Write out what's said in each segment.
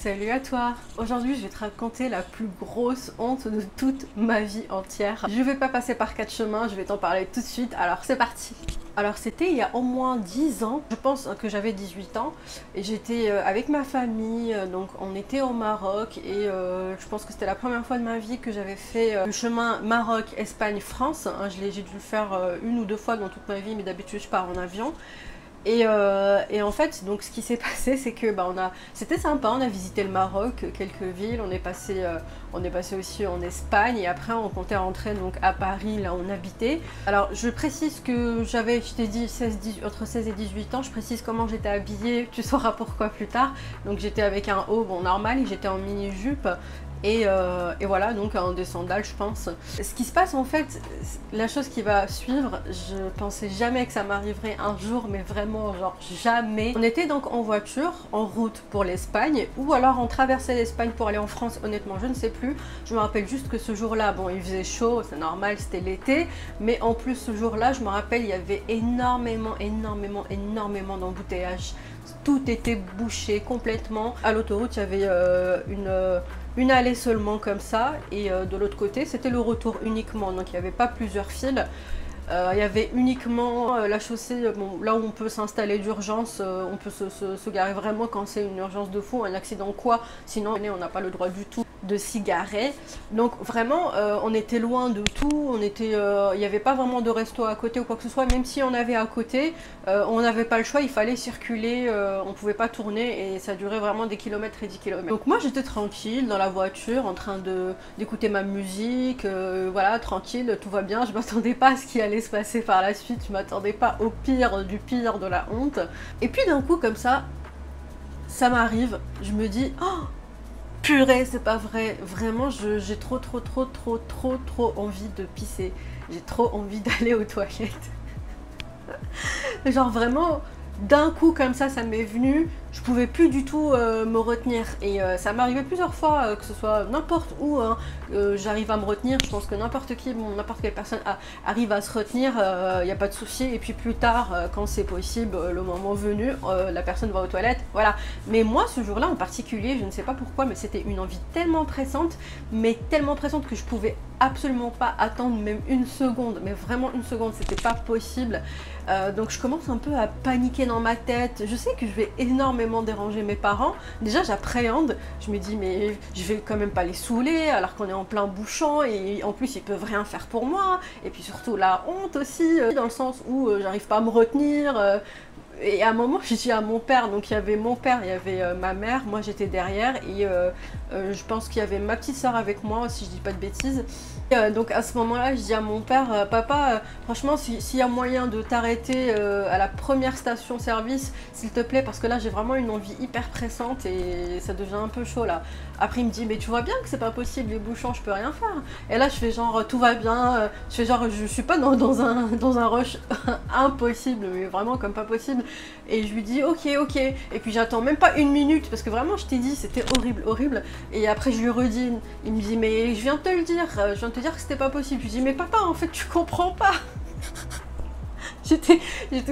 Salut à toi! Aujourd'hui je vais te raconter la plus grosse honte de toute ma vie entière. Je vais pas passer par 4 chemins, je vais t'en parler tout de suite, alors c'est parti! Alors c'était il y a au moins 10 ans, je pense que j'avais 18 ans et j'étais avec ma famille, donc on était au Maroc et je pense que c'était la première fois de ma vie que j'avais fait le chemin Maroc, Espagne, France. J'ai dû le faire une ou deux fois dans toute ma vie, mais d'habitude je pars en avion. Et en fait, donc ce qui s'est passé, c'est que c'était sympa, on a visité le Maroc, quelques villes, on est passé aussi en Espagne et après on comptait rentrer donc à Paris, là où on habitait. Alors je précise que je t'ai dit entre 16 et 18 ans, je précise comment j'étais habillée, tu sauras pourquoi plus tard. Donc j'étais avec un haut, bon normal, et j'étais en mini-jupe. Et voilà, donc des sandales je pense. Ce qui se passe en fait, la chose qui va suivre, je pensais jamais que ça m'arriverait un jour, mais vraiment genre jamais. On était donc en voiture, en route pour l'Espagne, ou alors on traversait l'Espagne pour aller en France, honnêtement je ne sais plus. Je me rappelle juste que ce jour-là, bon il faisait chaud, c'est normal, c'était l'été, mais en plus ce jour-là, je me rappelle, il y avait énormément d'embouteillages. Tout était bouché complètement. À l'autoroute, il y avait une allée seulement comme ça, et de l'autre côté c'était le retour uniquement, donc il n'y avait pas plusieurs fils. Il y avait uniquement la chaussée, bon, là où on peut s'installer d'urgence, on peut se garer vraiment quand c'est une urgence de fou, un accident quoi, sinon on n'a pas le droit du tout de s'y garer. Donc vraiment on était loin de tout, il n'y avait pas vraiment de resto à côté ou quoi que ce soit, même si on avait à côté, on n'avait pas le choix, il fallait circuler, on pouvait pas tourner et ça durait vraiment des kilomètres et des kilomètres. Donc moi j'étais tranquille dans la voiture en train d'écouter ma musique, voilà, tranquille, tout va bien, je m'attendais pas à ce qui allait se passer par la suite, je m'attendais pas au pire du pire de la honte. Et puis d'un coup comme ça m'arrive, je me dis oh purée, c'est pas vrai, vraiment j'ai trop envie de pisser, j'ai trop envie d'aller aux toilettes. Genre vraiment d'un coup comme ça m'est venu, je pouvais plus du tout me retenir et ça m'arrivait plusieurs fois, que ce soit n'importe où, hein, j'arrive à me retenir, je pense que n'importe qui, bon, n'importe quelle personne arrive à se retenir, il n'y a pas de souci, et puis plus tard, quand c'est possible, le moment venu, la personne va aux toilettes, voilà. Mais moi ce jour-là en particulier, je ne sais pas pourquoi, mais c'était une envie tellement pressante, mais tellement pressante que je pouvais absolument pas attendre même une seconde, mais vraiment une seconde, c'était pas possible. Donc je commence un peu à paniquer dans ma tête, je sais que je vais énormément déranger mes parents, déjà j'appréhende, je me dis mais je vais quand même pas les saouler alors qu'on est en plein bouchon et en plus ils peuvent rien faire pour moi, et puis surtout la honte aussi, dans le sens où j'arrive pas à me retenir. Et à un moment, j'ai dit à mon père, donc il y avait mon père, il y avait ma mère, moi j'étais derrière, et je pense qu'il y avait ma petite soeur avec moi, si je dis pas de bêtises. Donc à ce moment-là, je dis à mon père, papa, franchement, s'il y a moyen de t'arrêter à la première station-service, s'il te plaît, parce que là j'ai vraiment une envie hyper pressante et ça devient un peu chaud là. Après il me dit, mais tu vois bien que c'est pas possible, les bouchons, je peux rien faire. Et là je fais genre, tout va bien, je fais genre, je suis pas dans un rush impossible, mais vraiment comme pas possible. Et je lui dis ok, et puis j'attends même pas une minute parce que vraiment je t'ai dit c'était horrible. Et après je lui redis, il me dit mais je viens de te le dire, que c'était pas possible. Je lui dis mais papa en fait tu comprends pas. J'étais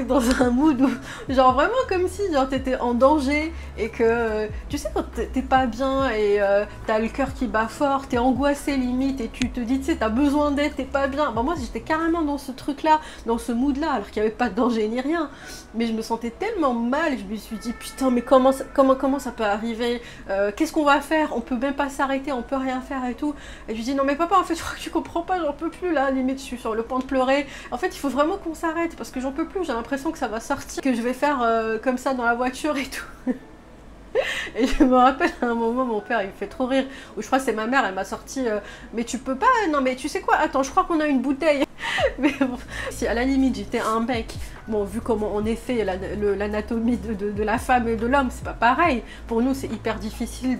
dans un mood où, genre vraiment comme si genre t'étais en danger et que tu sais quand t'es pas bien et t'as le cœur qui bat fort, t'es angoissé limite et tu te dis tu sais t'as besoin d'aide, t'es pas bien. Moi j'étais carrément dans ce truc là, dans ce mood là, alors qu'il n'y avait pas de danger ni rien, mais je me sentais tellement mal, je me suis dit putain mais comment ça peut arriver, qu'est-ce qu'on va faire, on peut même pas s'arrêter, on peut rien faire et tout. Et je lui dis non mais papa en fait je crois que tu comprends pas, j'en peux plus là, limite je suis sur le point de pleurer, en fait il faut vraiment qu'on s'arrête parce que j'en peux plus, j'ai l'impression que ça va sortir, que je vais faire comme ça dans la voiture et tout. Et je me rappelle à un moment, mon père il me fait trop rire, ou je crois que c'est ma mère, elle m'a sorti mais tu peux pas, non mais tu sais quoi, attends je crois qu'on a une bouteille. Mais bon, si à la limite j'étais un mec, bon vu comment on est fait, l'anatomie de la femme et de l'homme, c'est pas pareil. Pour nous c'est hyper difficile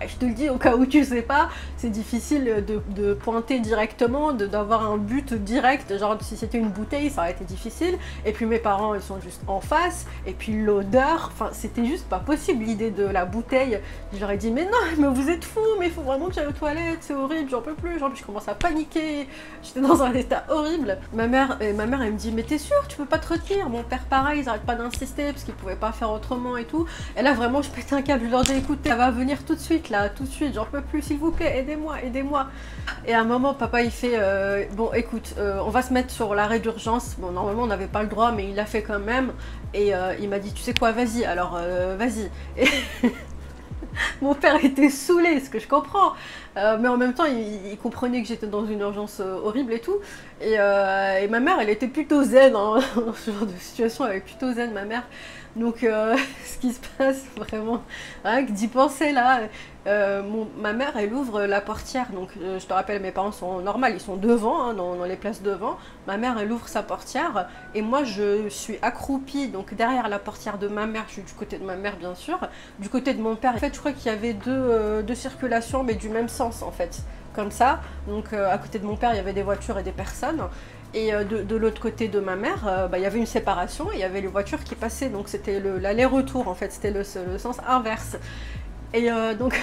je te le dis au cas où tu sais pas, c'est difficile de pointer directement, d'avoir un but direct, genre si c'était une bouteille ça aurait été difficile, et puis mes parents ils sont juste en face, et puis l'odeur, enfin c'était juste pas possible l'idée de la bouteille. Je leur ai dit mais non mais vous êtes fous, mais il faut vraiment que j'aille aux toilettes, c'est horrible, j'en peux plus, genre je commence à paniquer, j'étais dans un état horrible. Ma mère elle me dit mais t'es sûre tu peux pas te retenir. Mon père pareil, ils arrêtent pas d'insister parce qu'ils pouvaient pas faire autrement et tout. Et là vraiment je pète un câble, je leur dis écoutez, ça va venir tout de suite là, tout de suite, j'en peux plus, s'il vous plaît, aidez-moi, aidez-moi. Et à un moment papa il fait bon écoute, on va se mettre sur l'arrêt d'urgence. Bon normalement on n'avait pas le droit mais il l'a fait quand même. Et il m'a dit tu sais quoi, vas-y, alors vas-y. Et mon père était saoulé, ce que je comprends, mais en même temps il comprenait que j'étais dans une urgence horrible et tout, et ma mère elle était plutôt zen, hein, dans ce genre de situation, elle est plutôt zen ma mère, donc ce qui se passe vraiment, rien que d'y penser là, ma mère elle ouvre la portière, donc je te rappelle mes parents sont normaux, ils sont devant, hein, dans les places devant, ma mère elle ouvre sa portière, et moi je suis accroupie, donc derrière la portière de ma mère, je suis du côté de ma mère bien sûr, du côté de mon père, en fait je crois qu'il y avait deux circulations mais du même sens en fait, comme ça, donc à côté de mon père il y avait des voitures et des personnes, et de l'autre côté de ma mère, il y avait une séparation, et il y avait les voitures qui passaient, donc c'était l'aller-retour en fait, c'était le sens inverse. Et donc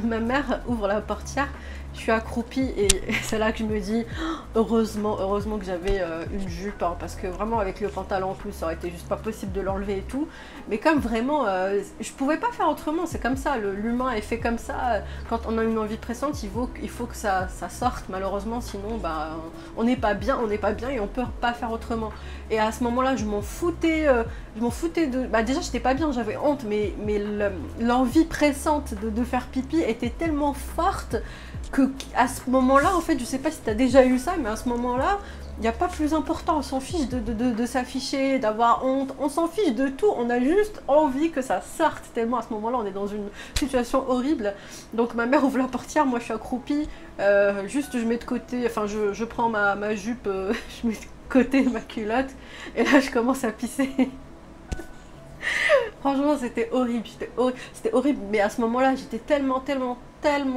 ma mère ouvre la portière, je suis accroupie et c'est là que je me dis heureusement que j'avais une jupe, hein, parce que vraiment avec le pantalon en plus ça aurait été juste pas possible de l'enlever et tout, mais comme vraiment je pouvais pas faire autrement, c'est comme ça, l'humain est fait comme ça, quand on a une envie pressante il faut que ça sorte malheureusement, sinon bah, on n'est pas bien et on peut pas faire autrement. Et à ce moment là je m'en foutais de... Bah déjà j'étais pas bien, j'avais honte, mais l'envie pressante de faire pipi était tellement forte que à ce moment-là, en fait, je sais pas si tu as déjà eu ça, mais à ce moment-là, il n'y a pas plus important, on s'en fiche de s'afficher, d'avoir honte, on s'en fiche de tout, on a juste envie que ça sorte, tellement à ce moment-là, on est dans une situation horrible. Donc ma mère ouvre la portière, moi je suis accroupie, juste je mets de côté, enfin je prends ma jupe, je mets de côté ma culotte, et là je commence à pisser. Franchement, c'était horrible, c'était horrible, mais à ce moment-là, j'étais tellement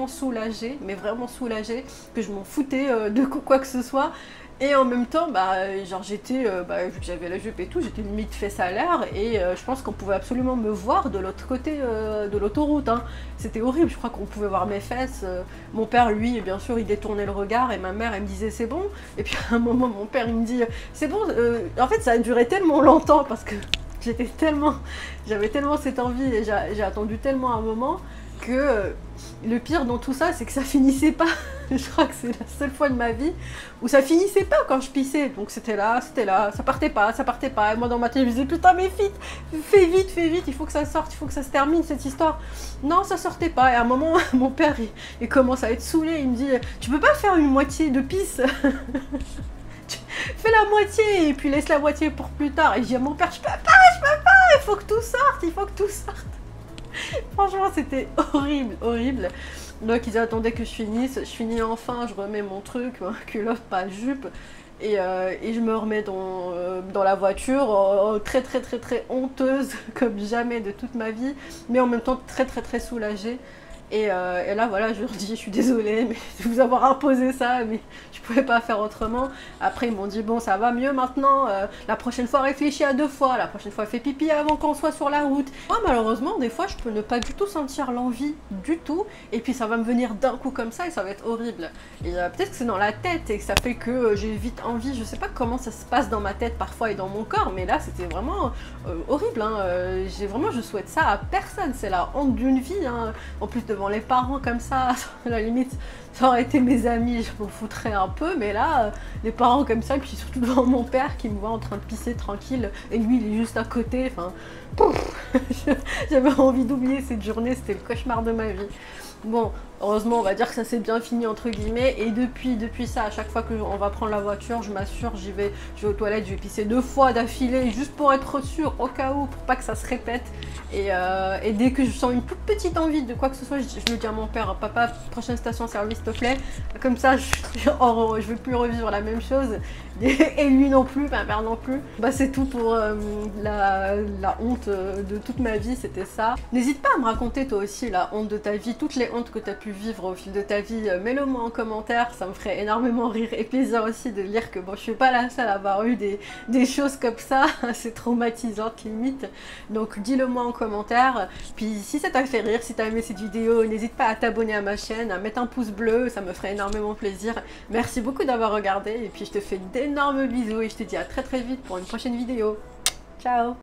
soulagée, mais vraiment soulagée, que je m'en foutais de quoi que ce soit. Et en même temps, bah, genre j'étais, vu que j'avais la jupe et tout, j'étais limite fesse à l'air, et je pense qu'on pouvait absolument me voir de l'autre côté de l'autoroute, hein. C'était horrible, je crois qu'on pouvait voir mes fesses. Mon père, lui, bien sûr, il détournait le regard, et ma mère, elle me disait c'est bon. Et puis à un moment, mon père, il me dit c'est bon. En fait, ça a duré tellement longtemps, parce que j'avais tellement cette envie et j'ai attendu tellement un moment que le pire dans tout ça, c'est que ça finissait pas. Je crois que c'est la seule fois de ma vie où ça finissait pas quand je pissais. Donc c'était là, ça partait pas. Et moi dans ma tête, je me disais putain mais vite, fais vite, il faut que ça sorte, il faut que ça se termine cette histoire. Non, ça sortait pas. Et à un moment, mon père, il commence à être saoulé. Il me dit, tu peux pas faire une moitié de pisse? Fais la moitié et puis laisse la moitié pour plus tard. Et je dis à mon père, je peux pas, il faut que tout sorte. Franchement, c'était horrible. Donc ils attendaient que je finisse, je finis enfin, je remets mon truc, ma culotte, pas jupe, et je me remets dans la voiture, très honteuse, comme jamais de toute ma vie, mais en même temps très soulagée. Et là voilà, je leur dis, je suis désolée mais de vous avoir imposé ça, mais je pouvais pas faire autrement. Après ils m'ont dit bon ça va mieux maintenant, la prochaine fois réfléchis à 2 fois, la prochaine fois fais pipi avant qu'on soit sur la route. Moi malheureusement des fois je peux ne pas du tout sentir l'envie du tout, et puis ça va me venir d'un coup comme ça et ça va être horrible. Et peut-être que c'est dans la tête et que ça fait que j'ai vite envie, je sais pas comment ça se passe dans ma tête parfois et dans mon corps, mais là c'était vraiment horrible, hein. Je souhaite ça à personne, c'est la honte d'une vie, hein. En plus devant les parents comme ça, à la limite ça aurait été mes amis, je m'en foutrais un peu, mais là les parents comme ça, et puis surtout devant mon père qui me voit en train de pisser tranquille et lui il est juste à côté, enfin j'avais envie d'oublier cette journée, c'était le cauchemar de ma vie. Bon, heureusement on va dire que ça s'est bien fini entre guillemets, et depuis ça, à chaque fois qu'on va prendre la voiture, je m'assure, je vais aux toilettes, je vais pisser 2 fois d'affilée juste pour être sûre, au cas où, pour pas que ça se répète. Et dès que je sens une toute petite envie de quoi que ce soit, je le dis à mon père, papa, prochaine station-service s'il te plaît, comme ça je veux plus revivre la même chose, et lui non plus, ma mère non plus. Bah c'est tout pour la honte de toute ma vie, c'était ça. N'hésite pas à me raconter toi aussi la honte de ta vie, toutes les hontes que tu as pu vivre au fil de ta vie, mets-le moi en commentaire, ça me ferait énormément rire et plaisir aussi de lire que bon, je suis pas la seule à avoir eu des choses comme ça, c'est traumatisante limite, donc dis-le moi en commentaire. Puis si ça t'a fait rire, si t'as aimé cette vidéo, vidéo, n'hésite pas à t'abonner à ma chaîne, à mettre un pouce bleu, ça me ferait énormément plaisir. Merci beaucoup d'avoir regardé et puis je te fais d'énormes bisous et je te dis à très vite pour une prochaine vidéo. Ciao!